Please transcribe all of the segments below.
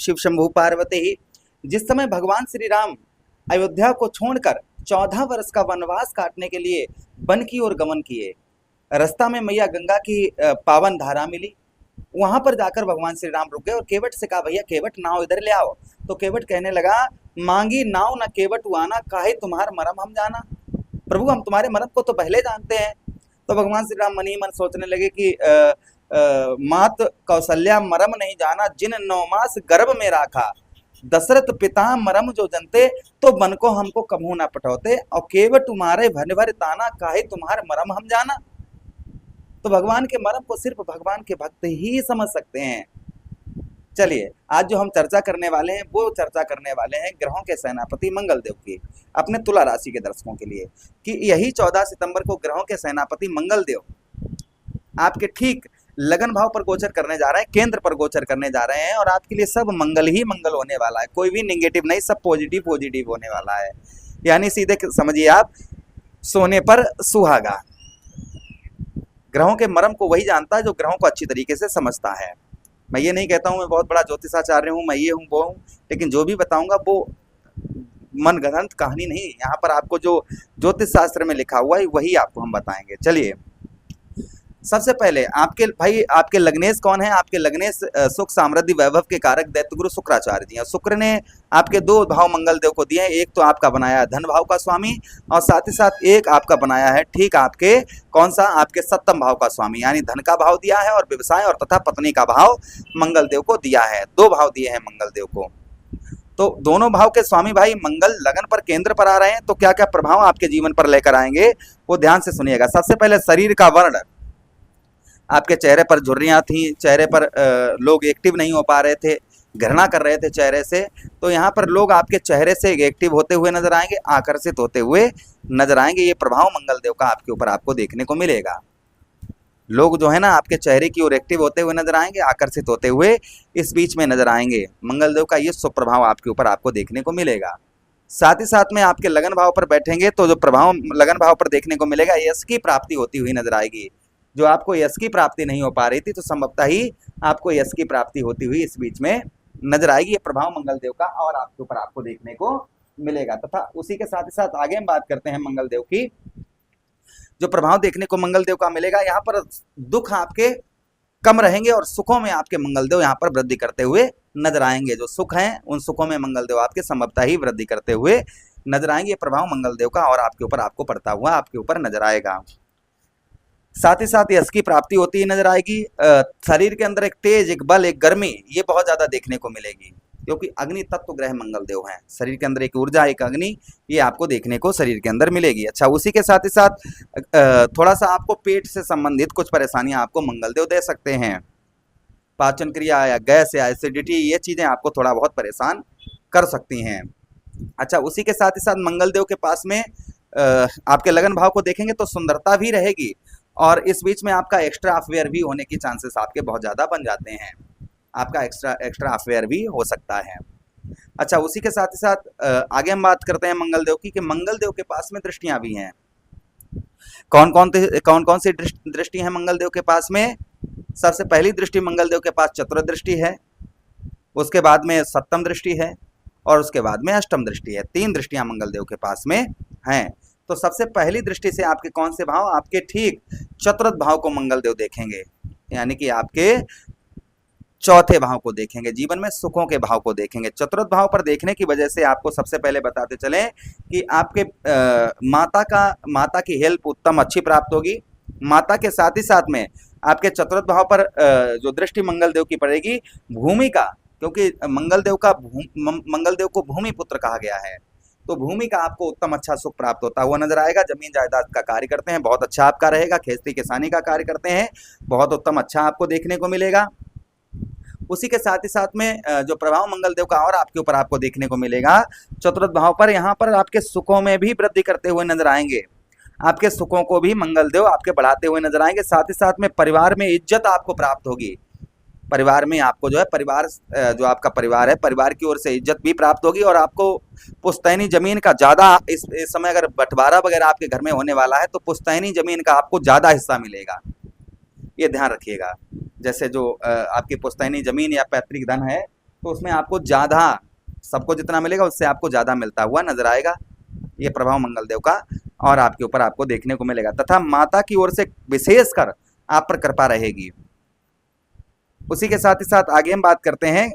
शिव शंभु पार्वती। जिस समय भगवान श्री राम अयोध्या को छोड़कर 14 वर्ष का वनवास काटने के लिए वन की ओर गमन किए, रास्ता में मैया गंगा की पावन धारा मिली। वहां पर जाकर भगवान श्री राम रुक गए और केवट से कहा, भैया केवट नाव इधर ले आओ। तो केवट कहने लगा, मांगी नाव न केवट उआना, काहे तुम्हार मरम हम जाना। प्रभु हम तुम्हारे मरम को तो पहले जानते हैं। तो भगवान श्री राम मन ही मन सोचने लगे कि मात कौशल्या मरम नहीं जाना, जिन 9 मास गर्भ में राखा, दशरथ पिता मरम जो जनते, तो बन को हमको कभू ना पटौते, और केवट तुम्हारे भन भर ताना, काहे तुम्हारे मरम हम जाना। तो भगवान के मरम को सिर्फ भगवान के भक्त ही समझ सकते हैं। चलिए आज जो हम चर्चा करने वाले हैं वो चर्चा करने वाले हैं ग्रहों के सेनापति मंगल देव की, अपने तुला राशि के दर्शकों के लिए, कि यही 14 सितंबर को ग्रहों के सेनापति मंगल देव आपके ठीक लगन भाव पर गोचर करने जा रहे हैं, केंद्र पर गोचर करने जा रहे हैं, और आपके लिए सब मंगल ही मंगल होने वाला है, कोई भी निगेटिव नहीं, सब पॉजिटिव पॉजिटिव होने वाला है। यानी सीधे समझिए आप, सोने पर सुहागा। ग्रहों के मर्म को वही जानता है जो ग्रहों को अच्छी तरीके से समझता है। मैं ये नहीं कहता हूँ मैं बहुत बड़ा ज्योतिषाचार्य हूँ, मैं ये हूँ वो हूँ, लेकिन जो भी बताऊंगा वो मनगढ़ंत कहानी नहीं। यहाँ पर आपको जो ज्योतिष शास्त्र में लिखा हुआ है वही आपको हम बताएंगे। चलिए सबसे पहले आपके लग्नेश कौन है? आपके लग्नेश सुख समृद्धि वैभव के कारक दैत्यगुरु शुक्राचार्य जी हैं। शुक्र ने आपके 2 भाव मंगल देव को दिए हैं, एक तो आपका बनाया है धन भाव का स्वामी, और साथ ही साथ एक आपका बनाया है ठीक आपके कौन सा, आपके 7वें भाव का स्वामी, यानी धन का भाव दिया है और व्यवसाय और तथा पत्नी का भाव मंगल देव को दिया है। 2 भाव दिए हैं मंगल देव को। तो दोनों भाव के स्वामी भाई मंगल लगन पर केंद्र पर आ रहे हैं, तो क्या क्या प्रभाव आपके जीवन पर लेकर आएंगे वो ध्यान से सुनिएगा। सबसे पहले शरीर का वर्ण, आपके चेहरे पर झुर्रियां थी, चेहरे पर लोग एक्टिव नहीं हो पा रहे थे, घृणा कर रहे थे चेहरे से, तो यहाँ पर लोग आपके चेहरे से एक्टिव होते हुए नजर आएंगे, आकर्षित होते हुए नजर आएंगे। ये प्रभाव मंगल देव का आपके ऊपर आपको देखने को मिलेगा। लोग जो है ना आपके चेहरे की ओर एक्टिव होते हुए नजर आएंगे, आकर्षित होते हुए इस बीच में नजर आएंगे। मंगल देव का ये शुभ प्रभाव आपके ऊपर आपको देखने को मिलेगा। साथ ही साथ में आपके लगन भाव पर बैठेंगे तो जो प्रभाव लगन भाव पर देखने को मिलेगा, यश की प्राप्ति होती हुई नजर आएगी। जो आपको यश की प्राप्ति नहीं हो पा रही थी, तो संभवतः ही आपको यश की प्राप्ति होती हुई इस बीच में नजर आएगी। ये प्रभाव मंगल देव का और आपके ऊपर आपको देखने को मिलेगा। तथा उसी के साथ ही साथ आगे हम बात करते हैं मंगल देव की, जो प्रभाव देखने को मंगल देव का मिलेगा। यहाँ पर दुख आपके कम रहेंगे और सुखों में आपके मंगल देव यहाँ पर वृद्धि करते हुए नजर आएंगे। जो सुख हैं उन सुखों में मंगल देव आपके संभवतः ही वृद्धि करते हुए नजर आएंगे। ये प्रभाव मंगल देव का और आपके ऊपर आपको पड़ता हुआ आपके ऊपर नजर आएगा। साथ ही साथ यश की प्राप्ति होती ही नजर आएगी। शरीर के अंदर एक तेज, एक बल, एक गर्मी, ये बहुत ज्यादा देखने को मिलेगी, क्योंकि अग्नि तत्व ग्रह मंगल देव हैं। शरीर के अंदर एक ऊर्जा, एक अग्नि, ये आपको देखने को शरीर के अंदर मिलेगी। अच्छा, उसी के साथ ही साथ थोड़ा सा आपको पेट से संबंधित कुछ परेशानियां आपको मंगल देव दे सकते हैं। पाचन क्रिया या गैस या एसिडिटी, ये चीजें आपको थोड़ा बहुत परेशान कर सकती हैं। अच्छा, उसी के साथ ही साथ मंगल देव के पास में आपके लगन भाव को देखेंगे तो सुंदरता भी रहेगी, और इस बीच में आपका एक्स्ट्रा अफेयर भी होने की चांसेस आपके बहुत ज़्यादा बन जाते हैं। आपका एक्स्ट्रा अफेयर भी हो सकता है। अच्छा, उसी के साथ ही साथ आगे हम बात करते हैं मंगल देव की, कि मंगल देव के पास में दृष्टियां भी हैं। कौन कौन सी दृष्टि है मंगल देव के पास में? सबसे पहली दृष्टि मंगल देव के पास चतुर्थ दृष्टि है, उसके बाद में 7वीं दृष्टि है, और उसके बाद में 8वीं दृष्टि है। 3 दृष्टियां मंगल देव के पास में हैं। तो सबसे पहली दृष्टि से आपके कौन से भाव? आपके ठीक चतुर्थ भाव को मंगल देव देखेंगे, यानी कि आपके 4थे भाव को देखेंगे, जीवन में सुखों के भाव को देखेंगे। चतुर्थ भाव पर देखने की वजह से आपको सबसे पहले बताते चलें कि आपके माता की हेल्प उत्तम अच्छी प्राप्त होगी। माता के साथ ही साथ में आपके चतुर्थ भाव पर जो दृष्टि मंगल देव की पड़ेगी, भूमि का, क्योंकि मंगल देव को भूमि पुत्र कहा गया है, तो भूमि का आपको उत्तम अच्छा सुख प्राप्त होता हुआ नजर आएगा। जमीन जायदाद का कार्य करते हैं, बहुत अच्छा आपका रहेगा। खेती किसानी का कार्य करते हैं, बहुत उत्तम अच्छा आपको देखने को मिलेगा। उसी के साथ ही साथ में जो प्रभाव मंगल देव का और आपके ऊपर आपको देखने को मिलेगा चतुर्थ भाव पर, यहाँ पर आपके सुखों में भी वृद्धि करते हुए नजर आएंगे। आपके सुखों को भी मंगल देव आपके बढ़ाते हुए नजर आएंगे। साथ ही साथ में परिवार में इज्जत आपको प्राप्त होगी। परिवार में आपको जो है जो आपका परिवार है, परिवार की ओर से इज्जत भी प्राप्त होगी, और आपको पुश्तैनी जमीन का ज़्यादा इस समय अगर बंटवारा वगैरह आपके घर में होने वाला है तो पुश्तैनी जमीन का आपको ज़्यादा हिस्सा मिलेगा, ये ध्यान रखिएगा। जैसे जो आपकी पुश्तैनी जमीन या पैतृक धन है, तो उसमें आपको ज़्यादा, सबको जितना मिलेगा उससे आपको ज़्यादा मिलता हुआ नजर आएगा, ये प्रभाव मंगल देव का और आपके ऊपर आपको देखने को मिलेगा। तथा माता की ओर से विशेषकर आप पर कृपा रहेगी। उसी के साथ ही साथ आगे हम बात करते हैं,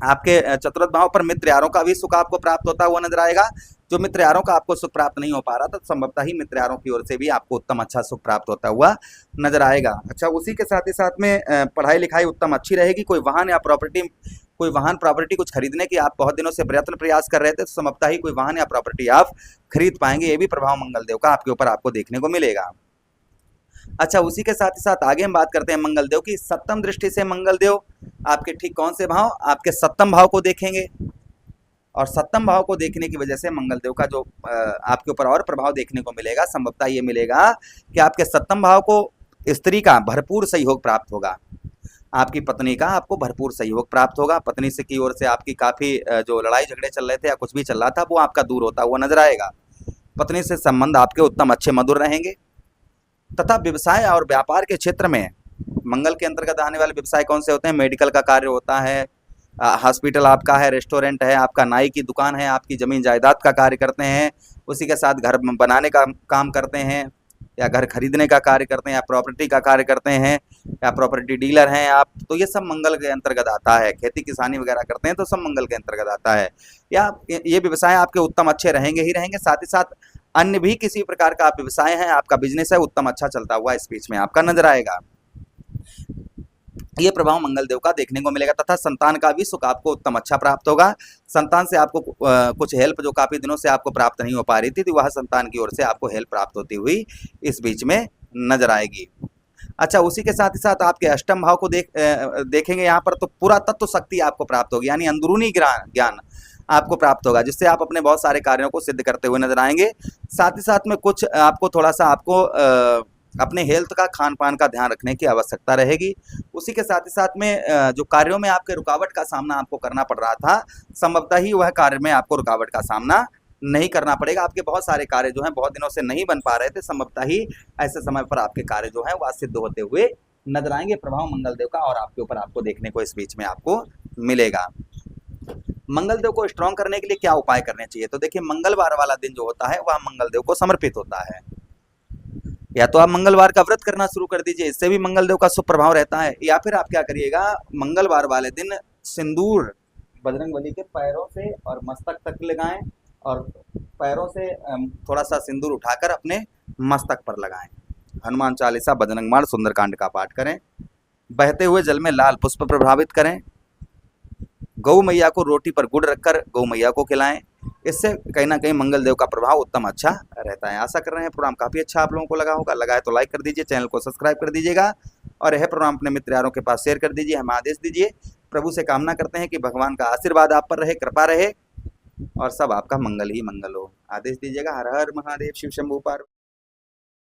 आपके चतुर्थ भाव पर मित्र यारों का भी सुख आपको प्राप्त होता हुआ नजर आएगा। जो मित्र यारों का आपको सुख प्राप्त नहीं हो पा रहा था, तो संभवतः ही मित्र यारों की ओर से भी आपको उत्तम अच्छा सुख प्राप्त होता हुआ नजर आएगा। अच्छा, उसी के साथ ही साथ में पढ़ाई लिखाई उत्तम अच्छी रहेगी। कोई वाहन या प्रॉपर्टी, कोई वाहन प्रॉपर्टी कुछ खरीदने की आप बहुत दिनों से प्रयत्न प्रयास कर रहे थे, तो संभवतः ही कोई वाहन या प्रॉपर्टी आप खरीद पाएंगे। ये भी प्रभाव मंगल देव का आपके ऊपर आपको देखने को मिलेगा। अच्छा, उसी के साथ ही साथ आगे हम बात करते हैं मंगल देव की। सप्तम दृष्टि से मंगल देव आपके ठीक कौन से भाव, आपके सप्तम भाव को देखेंगे, और सप्तम भाव को देखने की वजह से मंगल देव का जो आपके ऊपर और प्रभाव देखने को मिलेगा, संभवतः ये मिलेगा कि आपके सप्तम भाव को स्त्री का भरपूर सहयोग प्राप्त होगा। आपकी पत्नी का आपको भरपूर सहयोग प्राप्त होगा। पत्नी से की ओर से आपकी काफी जो लड़ाई झगड़े चल रहे थे या कुछ भी चल रहा था, वो आपका दूर होता हुआ नजर आएगा। पत्नी से संबंध आपके उत्तम अच्छे मधुर रहेंगे। तथा व्यवसाय और व्यापार के क्षेत्र में मंगल के अंतर्गत आने वाले व्यवसाय कौन से होते हैं? मेडिकल का कार्य होता है, हॉस्पिटल आपका है, रेस्टोरेंट है आपका, नाई की दुकान है आपकी, जमीन जायदाद का कार्य करते हैं, उसी के साथ घर बनाने का काम करते हैं, या घर खरीदने का कार्य करते हैं, या प्रॉपर्टी का कार्य करते हैं, या प्रॉपर्टी डीलर हैं आप, तो ये सब मंगल के अंतर्गत आता है। खेती किसानी वगैरह करते हैं तो सब मंगल के अंतर्गत आता है। या ये व्यवसाय आपके उत्तम अच्छे रहेंगे ही रहेंगे। साथ ही साथ अन्य भी किसी प्रकार का आप व्यवसाय है, आपका बिजनेस है, उत्तम अच्छा चलता हुआ इस बीच में आपका नजर आएगा। ये प्रभाव मंगल देव का देखने को मिलेगा। तथा संतान का भी सुख आपको उत्तम अच्छा प्राप्त होगा। संतान से आपको कुछ हेल्प जो काफी दिनों से आपको प्राप्त नहीं हो पा रही थी, तो वह संतान की ओर से आपको हेल्प प्राप्त होती हुई इस बीच में नजर आएगी। अच्छा, उसी के साथ ही साथ आपके अष्टम भाव को देखेंगे यहाँ पर, तो पूरा तत्व शक्ति आपको प्राप्त होगी, यानी अंदरूनी ज्ञान आपको प्राप्त होगा, जिससे आप अपने बहुत सारे कार्यों को सिद्ध करते हुए नजर आएंगे। साथ ही साथ में कुछ आपको थोड़ा सा आपको अपने हेल्थ का, खान पान का ध्यान रखने की आवश्यकता रहेगी। उसी के साथ ही साथ में जो कार्यों में आपके रुकावट का सामना आपको करना पड़ रहा था, संभवतः ही वह कार्य में आपको रुकावट का सामना नहीं करना पड़ेगा। आपके बहुत सारे कार्य जो हैं बहुत दिनों से नहीं बन पा रहे थे, संभवतः ही ऐसे समय पर आपके कार्य जो हैं वह सिद्ध होते हुए नजर आएंगे। प्रभाव मंगल देव का और आपके ऊपर आपको देखने को इस बीच में आपको मिलेगा। मंगल देव को स्ट्रॉन्ग करने के लिए क्या उपाय करने चाहिए? तो देखिए, मंगलवार वाला दिन जो होता है वह मंगल देव को समर्पित होता है। या तो आप मंगलवार का व्रत करना शुरू कर दीजिए, इससे भी मंगल देव का शुभ प्रभाव रहता है। या फिर आप क्या करिएगा, मंगलवार वाले दिन सिंदूर बजरंगबली के पैरों से और मस्तक तक लगाएं, और पैरों से थोड़ा सा सिंदूर उठाकर अपने मस्तक पर लगाएं। हनुमान चालीसा, बजरंग माल, सुंदरकांड का पाठ करें। बहते हुए जल में लाल पुष्प प्रभावित करें। गौ मैया को रोटी पर गुड़ रखकर गौ मैया को खिलाएं। इससे कहीं ना कहीं मंगल देव का प्रभाव उत्तम अच्छा रहता है। आशा कर रहे हैं प्रोग्राम काफी अच्छा आप लोगों को लगा होगा। लगा है तो लाइक कर दीजिए, चैनल को सब्सक्राइब कर दीजिएगा, और यह प्रोग्राम अपने मित्र यारों के पास शेयर कर दीजिए, हमें आदेश दीजिए। प्रभु से कामना करते हैं कि भगवान का आशीर्वाद आप पर रहे, कृपा रहे, और सब आपका मंगल ही मंगल हो। आदेश दीजिएगा। हर हर महादेव, शिव शंभू पार्वती।